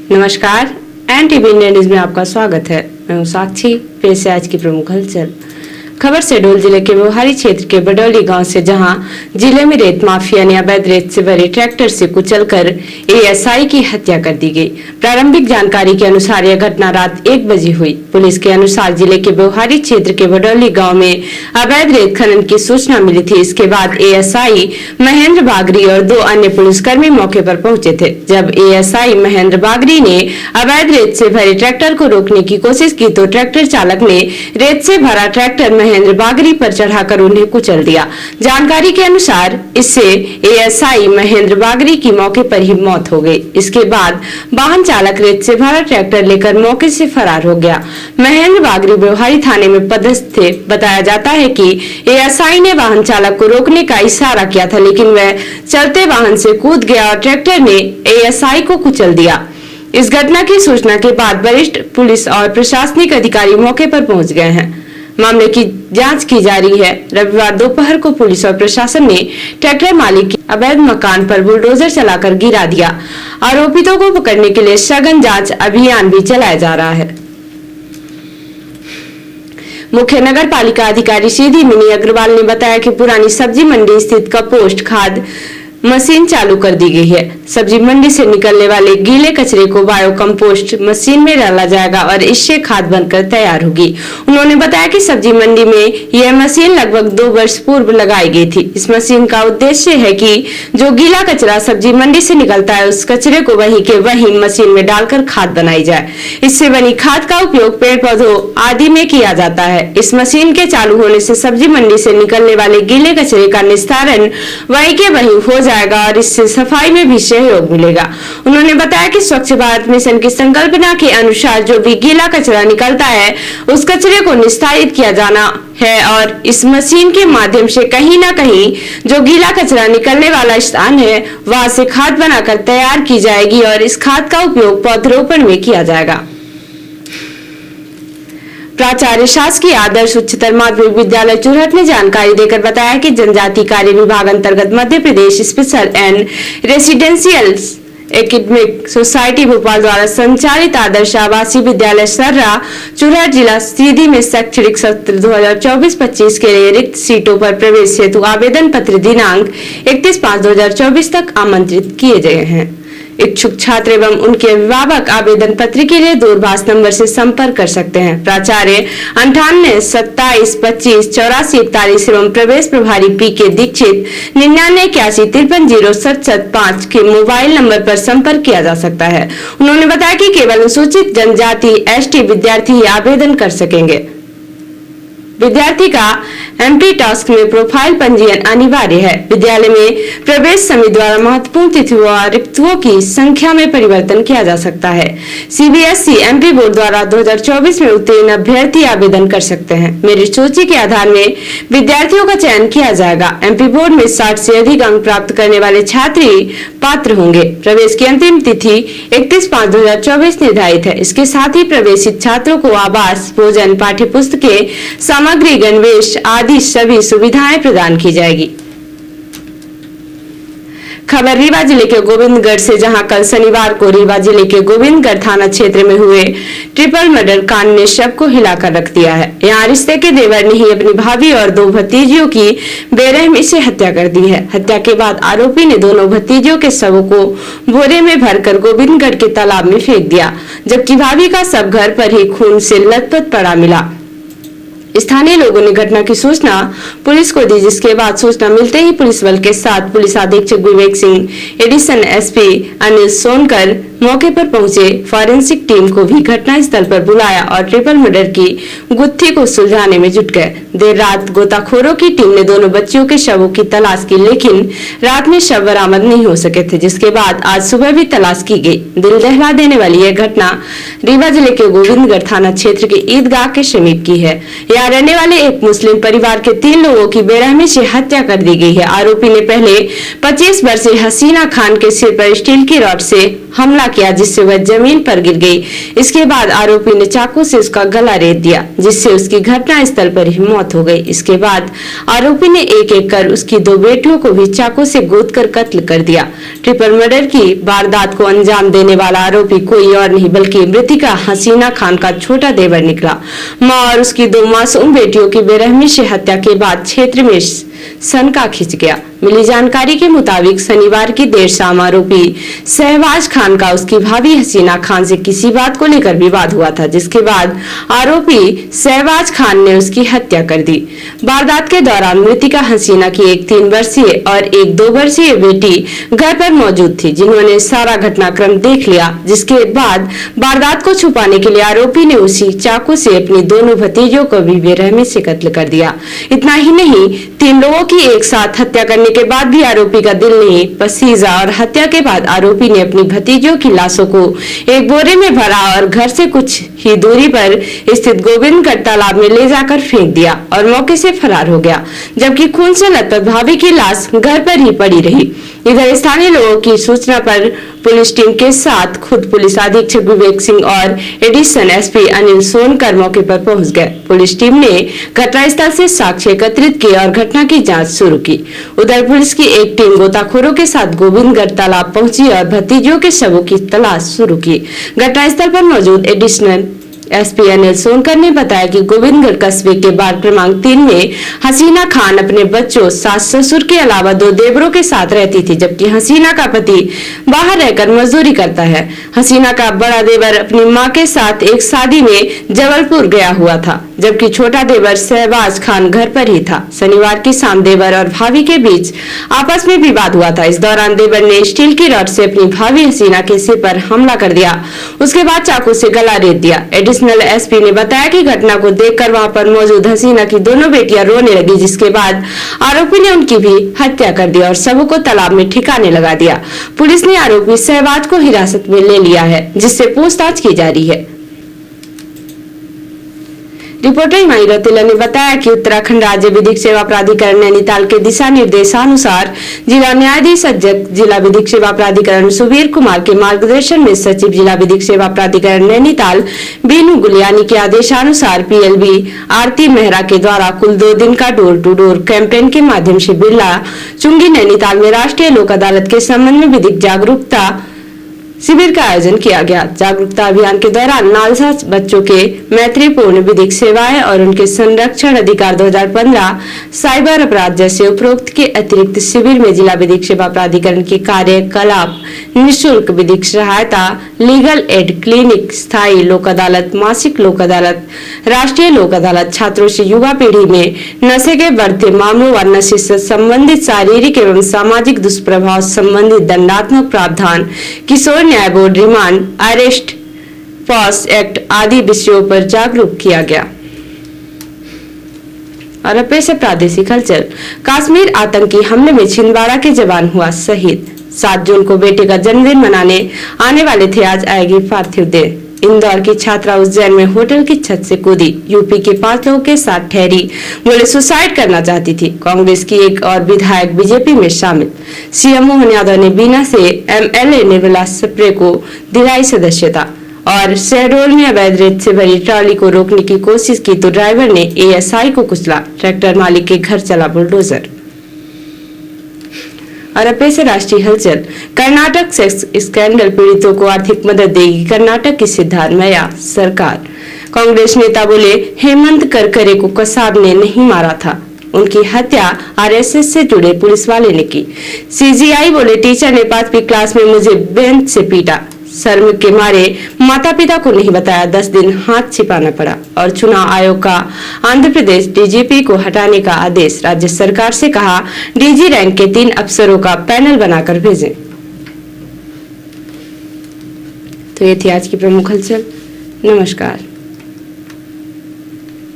नमस्कार, NTV India news में आपका स्वागत है। मैं हूं साक्षी। पेश है आज की प्रमुख हलचल खबर। शहडोल जिले के बोहारी क्षेत्र के बडौली गांव से जहां जिले में रेत माफिया ने अवैध रेत से भरे ट्रैक्टर से कुचलकर एएसआई की हत्या कर दी गई। प्रारंभिक जानकारी के अनुसार यह घटना रात 1 बजे हुई। पुलिस के अनुसार जिले के बोहारी क्षेत्र के बडौली गांव में अवैध रेत खनन की सूचना मिली थी। इसके बाद एएसआई महेंद्र बागरी और 2 अन्य पुलिसकर्मी मौके पर पहुंचे थे। जब एएसआई महेंद्र बागरी ने अवैध रेत से भरे ट्रैक्टर को रोकने की कोशिश की तो ट्रैक्टर चालक ने रेत से भरा ट्रैक्टर महेंद्र बागरी पर चढ़ाकर उन्हें कुचल दिया। जानकारी के अनुसार इससे एएसआई महेंद्र बागरी की मौके पर ही मौत हो गई। इसके बाद वाहन चालक रेत से भरा ट्रैक्टर लेकर मौके से फरार हो गया। महेंद्र बागरी बोहारी थाने में पदस्थ थे। बताया जाता है कि एएसआई ने वाहन चालक को रोकने का इशारा किया था, लेकिन वह चलते वाहन से कूद गया और ट्रैक्टर ने एएसआई को कुचल दिया। इस घटना की सूचना के बाद वरिष्ठ पुलिस और प्रशासनिक अधिकारी मौके पर पहुंच गए हैं। मामले की जांच की जा रही है। रविवार दोपहर को पुलिस और प्रशासन ने ट्रैक्टर मालिक के अवैध मकान पर बुलडोजर चलाकर गिरा दिया। आरोपितों को पकड़ने के लिए सघन जांच अभियान भी चलाया जा रहा है। मुख्य नगर पालिका अधिकारी सीधी मिनी अग्रवाल ने बताया कि पुरानी सब्जी मंडी स्थित कंपोस्ट खाद मशीन चालू कर दी गई है। सब्जी मंडी से निकलने वाले गीले कचरे को बायो कंपोस्ट मशीन में डाला जाएगा और इससे खाद बनकर तैयार होगी। उन्होंने बताया कि सब्जी मंडी में यह मशीन लगभग 2 वर्ष पूर्व लगाई गई थी। इस मशीन का उद्देश्य है कि जो गीला कचरा सब्जी मंडी से निकलता है उस कचरे को वहीं के वहीं मशीन में डालकर खाद बनाई जाए। इससे बनी खाद का उपयोग पेड़ पौधों आदि में किया जाता है। इस मशीन के चालू होने से सब्जी मंडी से निकलने वाले गीले कचरे का निस्तारण वहीं के वहीं हो जाएगा और इससे सफाई में भी सहयोग मिलेगा। उन्होंने बताया कि स्वच्छ भारत मिशन की संकल्पना के अनुसार जो भी गीला कचरा निकलता है उस कचरे को निस्तारित किया जाना है और इस मशीन के माध्यम से कहीं ना कहीं जो गीला कचरा निकलने वाला स्थान है वहां से खाद बनाकर तैयार की जाएगी और इस खाद का उपयोग पौधरोपण में किया जाएगा। प्राचार्य शासकीय आदर्श उच्चतर माध्यमिक विद्यालय चुरहट ने जानकारी देकर बताया कि जनजाति कार्य विभाग अंतर्गत Madhya Pradesh special and residential academic society Bhopal द्वारा संचालित आदर्श आवासीय विद्यालय सर्रा चुरहट जिला सीधी में शैक्षणिक सत्र 2024-25 के लिए रिक्त सीटों पर प्रवेश हेतु आवेदन पत्र दिनांक 31/5/2024 तक आमंत्रित किए गए हैं। इच्छुक छात्र एवं उनके अभिभावक आवेदन पत्र के लिए दूरभाष नंबर से संपर्क कर सकते हैं। प्राचार्य 98 27 25 84 41 एवं प्रवेश प्रभारी पीके दीक्षित 99 81 53 0 5 के मोबाइल नंबर पर संपर्क किया जा सकता है। उन्होंने बताया कि केवल अनुसूचित जनजाति एसटी विद्यार्थी ही आवेदन कर सकेंगे। विद्यार्थी का एमपी टास्क में प्रोफाइल पंजीयन अनिवार्य है। विद्यालय में प्रवेश समिति द्वारा महत्वपूर्ण तिथियों और रिक्तों की संख्या में परिवर्तन किया जा सकता है। सीबीएसई एमपी बोर्ड द्वारा 2024 में उत्तीर्ण अभ्यर्थी आवेदन कर सकते हैं। मेरिट सूची के आधार में विद्यार्थियों का चयन किया जाएगा। एमपी बोर्ड में 60 से अधिक अंक प्राप्त करने वाले छात्र ही पात्र होंगे। प्रवेश की अंतिम तिथि 31/5/2024 निर्धारित है। इसके साथ ही प्रवेशित छात्रों को आवास, भोजन, पाठ्य पुस्तकें, सामग्री, गणवेश आदि सभी सुविधाएं प्रदान की जाएगी। खबर रीवा जिले के गोविंदगढ़ से, जहां कल शनिवार को रीवा जिले के गोविंदगढ़ थाना क्षेत्र में हुए ट्रिपल मर्डर कांड ने शव को हिलाकर रख दिया है। यहां रिश्ते के देवर ने ही अपनी भाभी और 2 भतीजियों की बेरहमी से हत्या कर दी है। हत्या के बाद आरोपी ने दोनों भतीजियों के शवों को बोरे में भरकर गोविंदगढ़ के तालाब में फेंक दिया, जबकि भाभी का शव घर पर ही खून से लथपथ पड़ा मिला। स्थानीय लोगों ने घटना की सूचना पुलिस को दी, जिसके बाद सूचना मिलते ही पुलिस बल के साथ पुलिस अधीक्षक विवेक सिंह, एडिशनल एसपी अनिल सोनकर मौके पर पहुंचे। फॉरेंसिक टीम को भी घटनास्थल पर बुलाया और ट्रिपल मर्डर की गुत्थी को सुलझाने में जुट गए। देर रात गोताखोरों की टीम ने दोनों बच्चियों के शवों की तलाश की, लेकिन रात में शव बरामद नहीं हो सके थे, जिसके बाद आज सुबह भी तलाश की गई। दिल दहला देने वाली यह घटना रीवा जिले के गोविंदगढ़ थाना क्षेत्र के ईदगाह के समीप की है। यहाँ रहने वाले एक मुस्लिम परिवार के 3 लोगों की बेरहमी से हत्या कर दी गई है। आरोपी ने पहले 25 वर्षीय हसीना खान के सिर पर स्टील की रॉड से हमला किया जिससे वह जमीन पर गिर गई। इसके बाद आरोपी ने चाकू से उसका गला रेत दिया जिससे उसकी घटना स्थल पर ही मौत हो गई। इसके बाद आरोपी ने एक एक कर उसकी 2 बेटियों को भी चाकू से गोदकर कत्ल कर दिया। ट्रिपल मर्डर की वारदात को अंजाम देने वाला आरोपी कोई और नहीं बल्कि मृतिका हसीना खान का छोटा देवर निकला। मां और उसकी 2 मासूम बेटियों की बेरहमी से हत्या के बाद क्षेत्र में सनका खिंच गया। मिली जानकारी के मुताबिक शनिवार की देर शाम आरोपी शहबाज खान का उसकी भाभी हसीना खान से किसी बात को लेकर विवाद हुआ था, जिसके बाद आरोपी शहबाज खान ने उसकी हत्या कर दी। वारदात के दौरान मृतिका हसीना की एक 3 वर्षीय और एक 2 वर्षीय बेटी घर पर मौजूद थी, जिन्होंने सारा घटनाक्रम देख लिया। जिसके बाद वारदात को छुपाने के लिए आरोपी ने उसी चाकू से अपनी दोनों भतीजों को भी बेरहमी से कत्ल कर दिया। इतना ही नहीं, 3 लोगों की एक साथ हत्या करने के बाद भी आरोपी का दिल नहीं पसीजा और हत्या के बाद आरोपी ने अपनी भतीजों की लाशों को एक बोरे में भरा और घर से कुछ ही दूरी पर स्थित गोविंदगढ़ तालाब में ले जाकर फेंक दिया और मौके से फरार हो गया, जबकि खून से लथपथ भाभी की लाश घर पर ही पड़ी रही। इधर स्थानीय लोगों की सूचना पर पुलिस टीम के साथ खुद पुलिस अधीक्षक विवेक सिंह और एडिशनल एसपी अनिल सोनकर मौके पर पहुंच गए। पुलिस टीम ने घटनास्थल से साक्ष्य एकत्रित किए और घटना की जांच शुरू की। उधर पुलिस की एक टीम गोताखोरों के साथ गोविंदगढ़ तालाब पहुंची और भतीजों के शवों की तलाश शुरू की। घटनास्थल पर मौजूद एडिशनल एसपी अनिल सोनकर ने बताया कि गोविंदगढ़ कस्बे के वार्ड क्रमांक 3 में हसीना खान अपने बच्चों, सास ससुर के अलावा 2 देवरों के साथ रहती थी, जबकि हसीना का पति बाहर रहकर मजदूरी करता है। हसीना का बड़ा देवर अपनी मां के साथ एक शादी में जबलपुर गया हुआ था, जबकि छोटा देवर शहबाज खान घर पर ही था। शनिवार की शाम देवर और भाभी के बीच आपस में विवाद हुआ था। इस दौरान देवर ने स्टील की रॉड से अपनी भाभी हसीना के सिर पर हमला कर दिया, उसके बाद चाकू से गला रेत दिया। एडिशनल एसपी ने बताया कि घटना को देखकर वहां पर मौजूद हसीना की दोनों बेटियां रोने लगी, जिसके बाद आरोपी ने उनकी भी हत्या कर दी और सबों को तालाब में ठिकाने लगा दिया। पुलिस ने आरोपी शहबाज को हिरासत में ले लिया है, जिससे पूछताछ की जा रही है। रिपोर्टर हिमानी रौतेला ने बताया कि उत्तराखंड राज्य विधिक सेवा प्राधिकरण नैनीताल के दिशा निर्देशानुसार जिला न्यायाधीश अध्यक्ष जिला विधिक सेवा प्राधिकरण सुबीर कुमार के मार्गदर्शन में सचिव जिला विधिक सेवा प्राधिकरण नैनीताल बीनू गुलियानी के आदेशानुसार पीएलबी आरती मेहरा के द्वारा कुल 2 दिन का डोर टू डोर कैंपेन के माध्यम से बिरला चुंगी नैनीताल में राष्ट्रीय लोक अदालत के संबंध में विधिक जागरूकता शिविर का आयोजन किया गया। जागरूकता अभियान के दौरान नालसा बच्चों के मैत्रीपूर्ण विधिक सेवाएं और उनके संरक्षण अधिकार 2015 साइबर अपराध जैसे उपरोक्त के अतिरिक्त शिविर में जिला विधिक सेवा प्राधिकरण के कार्यकलाप, निःशुल्क विधिक सहायता, लीगल एड क्लिनिक, स्थायी लोक अदालत, मासिक लोक अदालत, राष्ट्रीय लोक अदालत, छात्रों से युवा पीढ़ी में नशे के बढ़ते मामलों व नशे से संबंधित शारीरिक एवं सामाजिक दुष्प्रभाव संबंधित दंडात्मक प्रावधान, किशोर न्याय बोर्ड, रिमांड, अरेस्ट, पॉस एक्ट आदि विषयों पर जागरूक किया गया। और अब पेश है प्रादेशिक हलचल। कश्मीर आतंकी हमले में छिंदवाड़ा के जवान हुआ शहीद। 7 जून को बेटे का जन्मदिन मनाने आने वाले थे, आज आएगी पार्थिव देह। इंदौर की छात्रा उज्जैन में होटल की छत से कूदी, यूपी के 5 लोगों के साथ ठहरी, बोले सुसाइड करना चाहती थी। कांग्रेस की एक और विधायक बीजेपी में शामिल। सीएम मोहन यादव ने बीना से एमएलए निर्मला सप्रे को दिलाई सदस्यता। और शहडोल में अवैध रेत से भरी ट्रॉली को रोकने की कोशिश की तो ड्राइवर ने एएसआई को कुचला, ट्रैक्टर मालिक के घर चला बुलडोजर। और अब पेश है राष्ट्रीय हलचल। कर्नाटक सेक्स स्कैंडल पीड़ितों को आर्थिक मदद देगी कर्नाटक की सिद्धारमैया सरकार। कांग्रेस नेता बोले हेमंत करकरे को कसाब ने नहीं मारा था, उनकी हत्या आरएसएस से जुड़े पुलिस वाले ने की। सीजीआई बोले टीचर ने 5वीं क्लास में मुझे बेंच से पीटा, शर्म के मारे माता पिता को नहीं बताया, 10 दिन हाथ छिपाना पड़ा। और चुनाव आयोग का आंध्र प्रदेश डीजीपी को हटाने का आदेश, राज्य सरकार से कहा डीजी रैंक के 3 अफसरों का पैनल बनाकर भेजें। तो ये थी आज की प्रमुख हलचल। नमस्कार।